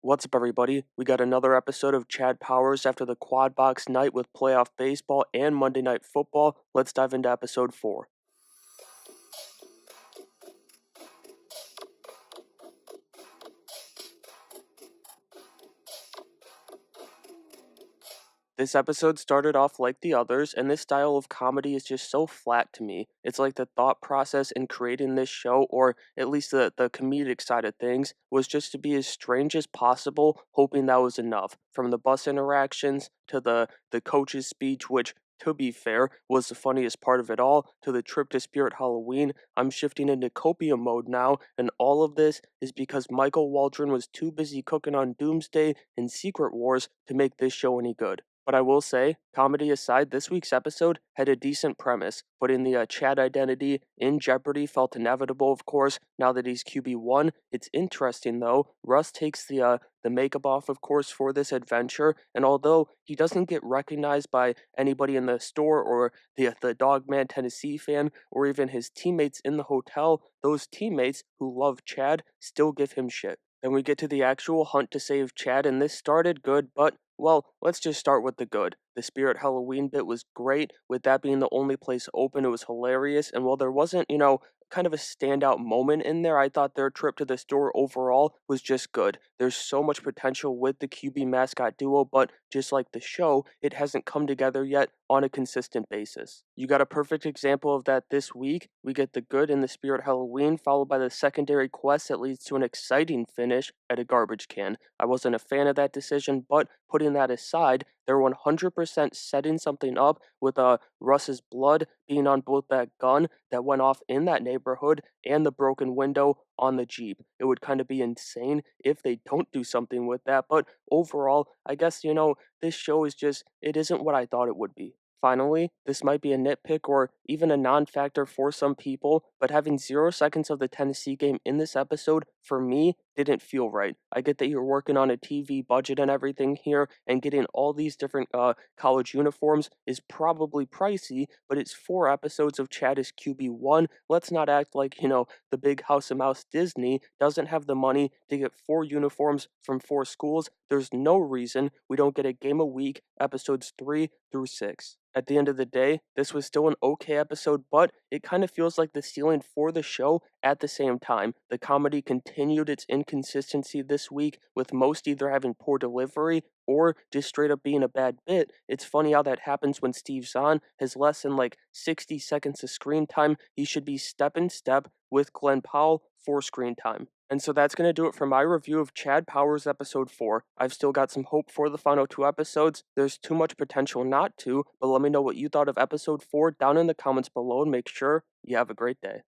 What's up, everybody? We got another episode of Chad Powers after the quad box night with playoff baseball and Monday Night Football. Let's dive into episode 4. This episode started off like the others, and this style of comedy is just so flat to me. It's like the thought process in creating this show, or at least the comedic side of things, was just to be as strange as possible, hoping that was enough. From the bus interactions to the coach's speech, which, to be fair, was the funniest part of it all, to the trip to Spirit Halloween. I'm shifting into copium mode now, and all of this is because Michael Waldron was too busy cooking on Doomsday and Secret Wars to make this show any good. But I will say, comedy aside, this week's episode had a decent premise. Putting the Chad identity in jeopardy felt inevitable, of course, now that he's QB1. It's interesting, though. Russ takes the makeup off, of course, for this adventure, and although he doesn't get recognized by anybody in the store or the Dogman Tennessee fan or even his teammates in the hotel, those teammates who love Chad still give him shit. Then we get to the actual hunt to save Chad, and this started good, but well, let's just start with the good. The Spirit Halloween bit was great, with that being the only place open, it was hilarious, and while there wasn't, kind of a standout moment in there, I thought their trip to the store overall was just good. There's so much potential with the QB mascot duo, but just like the show, it hasn't come together yet on a consistent basis. You got a perfect example of that this week. We get the good in the Spirit Halloween, followed by the secondary quest that leads to an exciting finish at a garbage can. I wasn't a fan of that decision, but putting that aside, they're 100% setting something up with Russ's blood being on both that gun that went off in that neighborhood and the broken window on the Jeep. It would kind of be insane if they don't do something with that, but overall, I guess, this show is just, it isn't what I thought it would be. Finally, this might be a nitpick or even a non factor for some people, but having 0 seconds of the Tennessee game in this episode, for me, didn't feel right. I get that you're working on a TV budget and everything here, and getting all these different college uniforms is probably pricey, but it's 4 episodes of Chad as QB1. Let's not act like, the big House of Mouse Disney doesn't have the money to get 4 uniforms from 4 schools. There's no reason we don't get a game a week, episodes 3 through 6. At the end of the day, this was still an okay episode, but it kind of feels like the ceiling for the show at the same time. The comedy continued its inconsistency this week, with most either having poor delivery or just straight up being a bad bit. It's funny how that happens when Steve Zahn has less than like 60 seconds of screen time. He should be step in step with Glenn Powell for screen time. And so that's going to do it for my review of Chad Powers episode 4. I've still got some hope for the final 2 episodes. There's too much potential not to, but let me know what you thought of episode 4 down in the comments below, and make sure you have a great day.